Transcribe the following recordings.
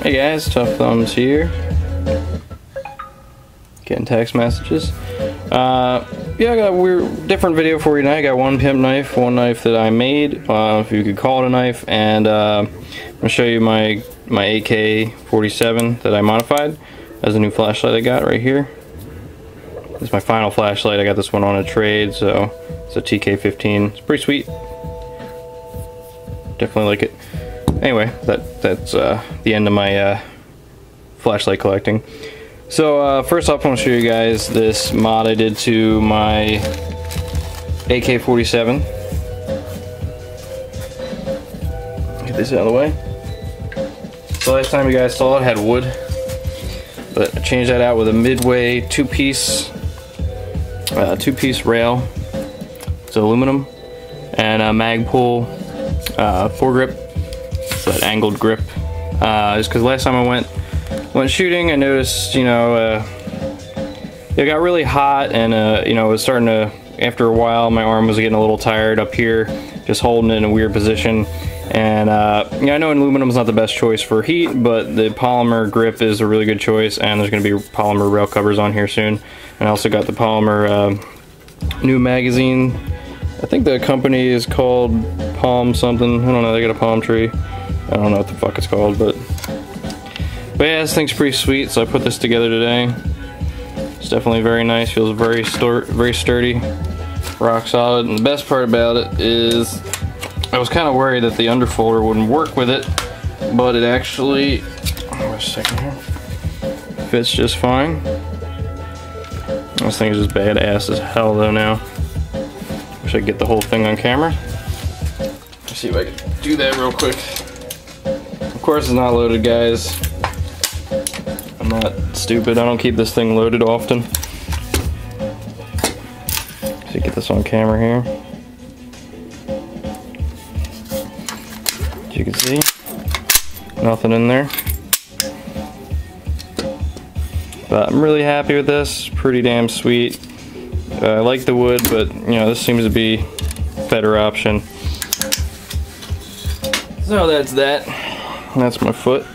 Hey guys, Tuffthumb here. Getting text messages. Yeah, I got a different video for you tonight. I got one pimp knife, one knife that I made, if you could call it a knife, and I'm going to show you my AK47 that I modified as a new flashlight I got right here. This is my final flashlight. I got this one on a trade, so it's a TK15. It's pretty sweet. Definitely like it. Anyway, that's the end of my flashlight collecting. So first off, I want to show you guys this mod I did to my AK47. Get this out of the way. So last time you guys saw it had wood, but I changed that out with a Midway two-piece rail. It's aluminum and a Magpul foregrip, so that angled grip. Just because last time I went shooting, I noticed, you know, it got really hot, and you know, it was starting to, after a while, my arm was getting a little tired up here, just holding it in a weird position. And yeah, I know aluminum is not the best choice for heat, but the polymer grip is a really good choice, and there's going to be polymer rail covers on here soon. And I also got the polymer new magazine. I think the company is called Palm something. I don't know, they got a palm tree. I don't know what the fuck it's called, but yeah, this thing's pretty sweet, so I put this together today. It's definitely very nice, feels very sturdy, rock solid. And the best part about it is I was kind of worried that the underfolder wouldn't work with it, but it actually, wait a second here, fits just fine. This thing is just badass as hell though now. Wish I could get the whole thing on camera. Let's see if I can do that real quick. Of course it's not loaded, guys. I'm not stupid, I don't keep this thing loaded often. Let's see, get this on camera here. As you can see, nothing in there. But I'm really happy with this, pretty damn sweet. I like the wood, but you know, this seems to be a better option. So that's that. That's my foot.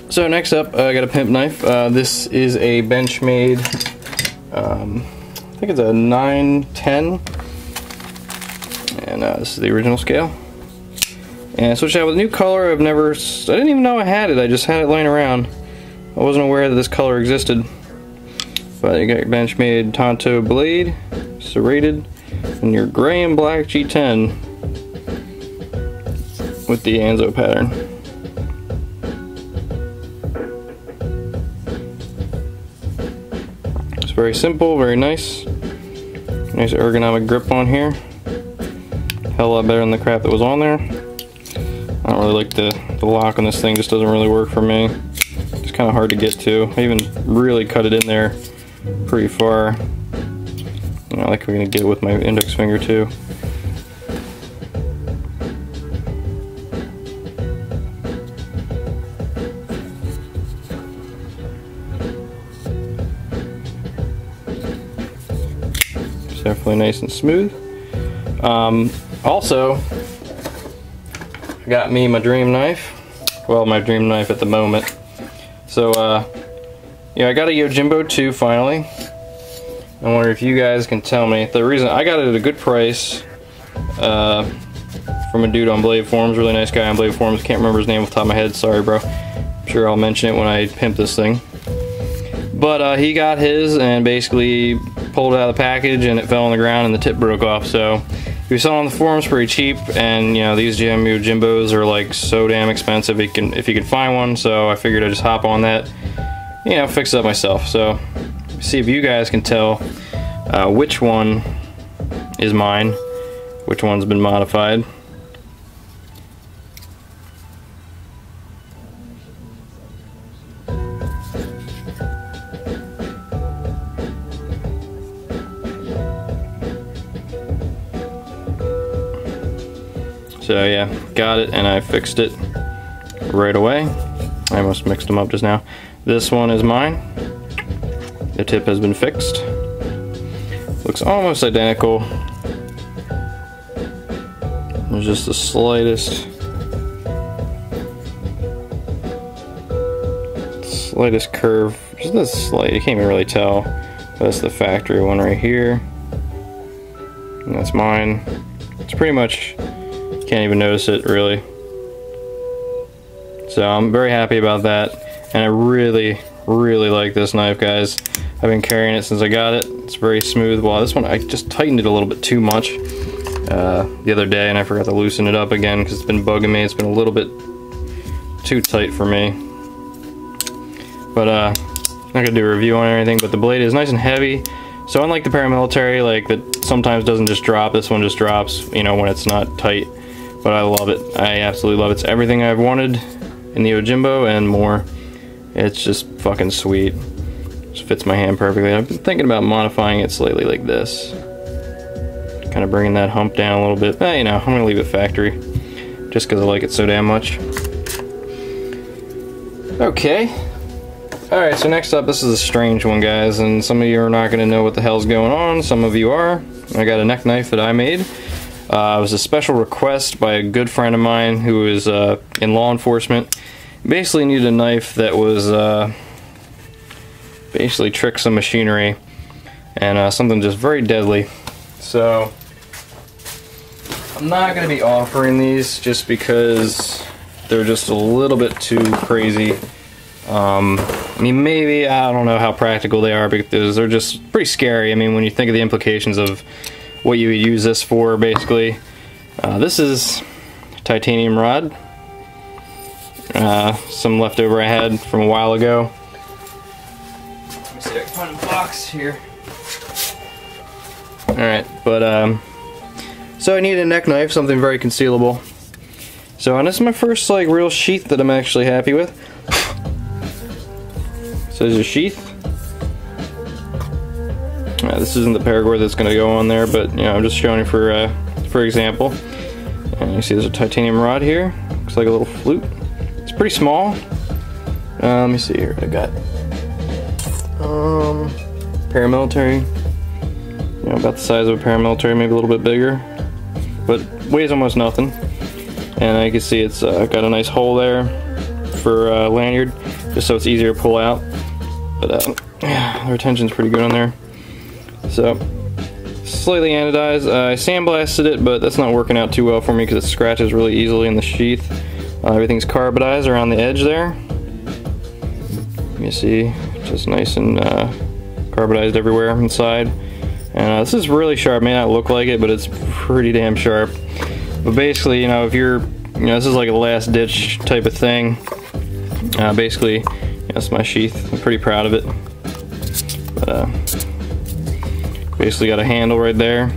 So next up, I got a pimp knife. This is a Benchmade, I think it's a 910, and this is the original scale. And I switched out with a new color. I didn't even know I had it. I just had it laying around. I wasn't aware that this color existed. But you got your Benchmade Tonto blade, serrated, and your gray and black G10 with the Anzo pattern. It's very simple, very nice. Nice ergonomic grip on here. Hell of a lot better than the crap that was on there. I don't really like the lock on this thing, just doesn't really work for me. It's kind of hard to get to. I even really cut it in there pretty far. You know, like we're gonna get it with my index finger too. It's definitely nice and smooth. Also, I got me my dream knife. Well, my dream knife at the moment. So, yeah, I got a Yojimbo 2 finally. I wonder if you guys can tell me. The reason I got it at a good price from a dude on Blade Forums, really nice guy on Blade Forums. Can't remember his name off the top of my head, sorry bro. I'm sure I'll mention it when I pimp this thing. But he got his and basically pulled it out of the package and it fell on the ground and the tip broke off. So he was selling on the forums pretty cheap, and you know, these Yojimbos are like so damn expensive if you can find one. So I figured I'd just hop on that, you know, fix it up myself. So see if you guys can tell which one is mine, which one's been modified. So yeah, got it, and I fixed it right away. I almost mixed them up just now. This one is mine. The tip has been fixed. Looks almost identical. There's just the slightest slightest curve, just this slight, you can't even really tell. That's the factory one right here. And that's mine. It's pretty much, you can't even notice it really. So I'm very happy about that. And I really like this knife, guys. I've been carrying it since I got it. It's very smooth. Well, this one, I just tightened it a little bit too much the other day, and I forgot to loosen it up again because it's been bugging me. It's been a little bit too tight for me. But I'm not gonna do a review on anything, but the blade is nice and heavy. So unlike the paramilitary, like that sometimes doesn't just drop, this one just drops, you know, when it's not tight. But I love it. I absolutely love it. It's everything I've wanted in the Ojimbo and more. It's just fucking sweet. Just fits my hand perfectly. I've been thinking about modifying it slightly like this. Kind of bringing that hump down a little bit. You know, I'm gonna leave it factory. Just because I like it so damn much. Okay. Alright, so next up, this is a strange one, guys. And some of you are not gonna know what the hell's going on. Some of you are. I got a neck knife that I made. It was a special request by a good friend of mine who is in law enforcement. Basically needed a knife that was basically trick some machinery and something just very deadly. So I'm not going to be offering these just because they're just a little bit too crazy. I mean, maybe, I don't know how practical they are because they're just pretty scary. I mean, when you think of the implications of what you would use this for, basically. This is titanium rod. Some leftover I had from a while ago. Let me see if I can find a box here. Alright, but so I need a neck knife, something very concealable. So, and this is my first like real sheath that I'm actually happy with. So there's a sheath. This isn't the paracord that's going to go on there, but you know, I'm just showing you for example. And you see there's a titanium rod here. Looks like a little flute. It's pretty small. Let me see here. I got paramilitary. You know, about the size of a paramilitary, maybe a little bit bigger, but weighs almost nothing. And you can see it's got a nice hole there for lanyard, just so it's easier to pull out. But the retention's pretty good on there. So, slightly anodized. I sandblasted it, but that's not working out too well for me because it scratches really easily in the sheath. Everything's carbonized around the edge there. You see, just nice and carbonized everywhere inside. And this is really sharp. May not look like it, but it's pretty damn sharp. But basically, you know, if you're, you know, this is like a last ditch type of thing. Basically, that's my sheath. I'm pretty proud of it. But basically got a handle right there.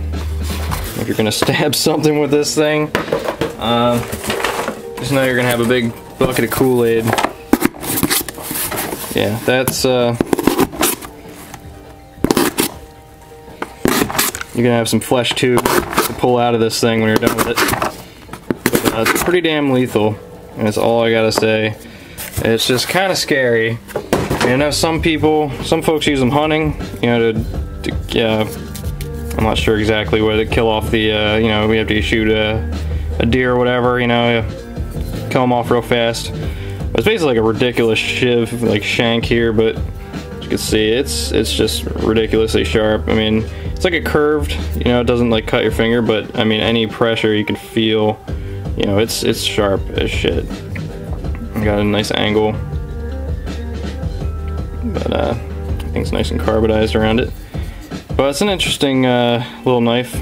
If you're gonna stab something with this thing, just know you're gonna have a big bucket of Kool-Aid. Yeah, that's you're gonna have some flesh tube to pull out of this thing when you're done with it. But, it's pretty damn lethal, and that's all I gotta say. It's just kind of scary. And I know some folks use them hunting, you know, I'm not sure exactly what to kill off the, you know, we have to shoot a deer or whatever, you know, kill them off real fast. But it's basically like a ridiculous shiv, like shank here, but as you can see, it's just ridiculously sharp. I mean, it's like a curved, you know, it doesn't like cut your finger, but I mean, any pressure you can feel, you know, it's sharp as shit. Got a nice angle, but I think it's nice and carbonized around it. But it's an interesting little knife.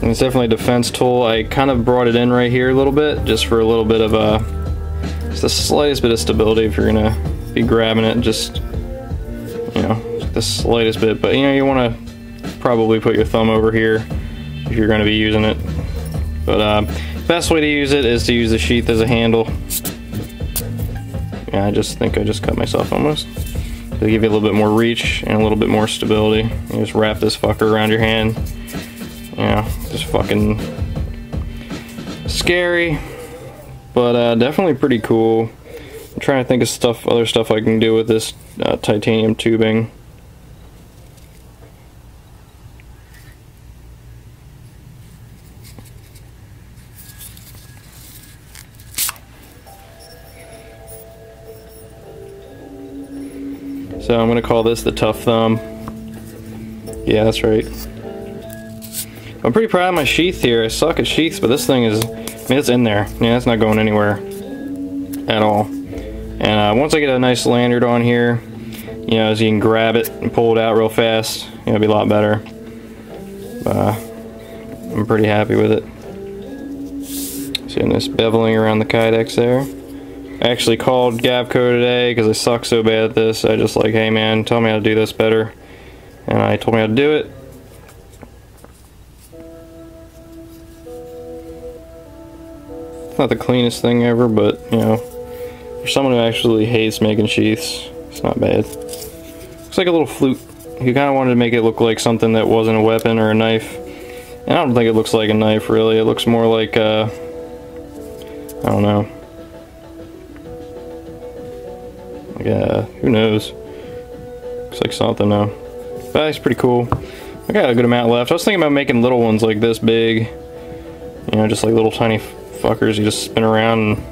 And it's definitely a defense tool. I kind of brought it in right here a little bit, just for a little bit of just the slightest bit of stability if you're gonna be grabbing it, just, you know, the slightest bit. But you know, you want to probably put your thumb over here if you're gonna be using it. But best way to use it is to use the sheath as a handle. Yeah, I just think I just cut myself almost. To give you a little bit more reach and a little bit more stability. You just wrap this fucker around your hand. Yeah, just fucking scary, but definitely pretty cool. I'm trying to think of other stuff I can do with this titanium tubing. So I'm gonna call this the Tuffthumb. Yeah, that's right. I'm pretty proud of my sheath here. I suck at sheaths, but this thing is, I mean, it's in there. Yeah, it's not going anywhere at all. And once I get a nice lanyard on here, you know, as you can grab it and pull it out real fast, it'll be a lot better. I'm pretty happy with it. Seeing this beveling around the kydex there. I actually called Gavco today because I suck so bad at this. I just like, hey man, tell me how to do this better. And I told me how to do it. It's not the cleanest thing ever, but you know, for someone who actually hates making sheaths, it's not bad. Looks like a little flute. He kind of wanted to make it look like something that wasn't a weapon or a knife. And I don't think it looks like a knife really. It looks more like I don't know. Yeah, who knows? Looks like something though. But it's pretty cool. I got a good amount left. I was thinking about making little ones like this big. You know, just like little tiny fuckers you just spin around.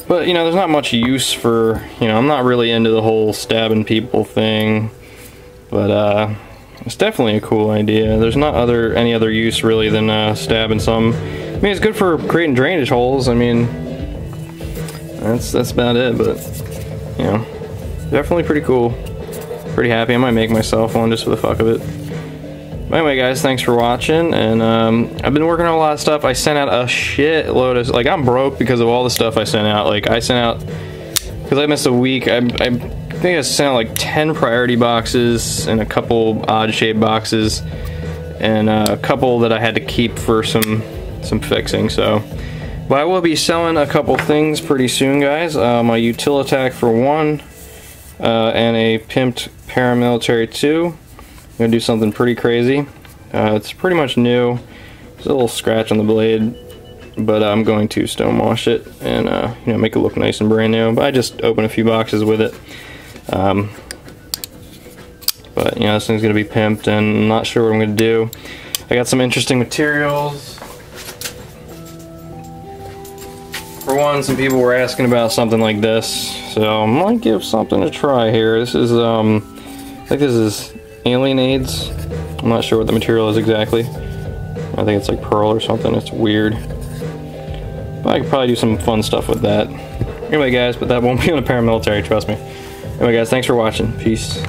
But, you know, there's not much use for, you know, I'm not really into the whole stabbing people thing. But, it's definitely a cool idea. There's not any other use really than stabbing some. I mean, it's good for creating drainage holes. I mean, that's about it. But, you know, definitely pretty cool. Pretty happy. I might make myself one just for the fuck of it. But anyway, guys, thanks for watching. And I've been working on a lot of stuff. I sent out a shitload of, like, I'm broke because of all the stuff I sent out. Like, I sent out, because I missed a week, I think I sent out like 10 priority boxes and a couple odd shaped boxes and a couple that I had to keep for some fixing. So, but I will be selling a couple things pretty soon, guys. My Utilitac for one, and a Pimped Paramilitary 2. I'm gonna do something pretty crazy. It's pretty much new. There's a little scratch on the blade, but I'm going to stone wash it and you know, make it look nice and brand new. But I just opened a few boxes with it. But you know, this thing's gonna be pimped, and I'm not sure what I'm gonna do. I got some interesting materials. For one, some people were asking about something like this, so I might give something a try here. This is I think this is alien AIDS. I'm not sure what the material is exactly. I think it's like pearl or something. It's weird. But I could probably do some fun stuff with that. Anyway, guys, but that won't be on a paramilitary, trust me. Anyway, guys, thanks for watching. Peace.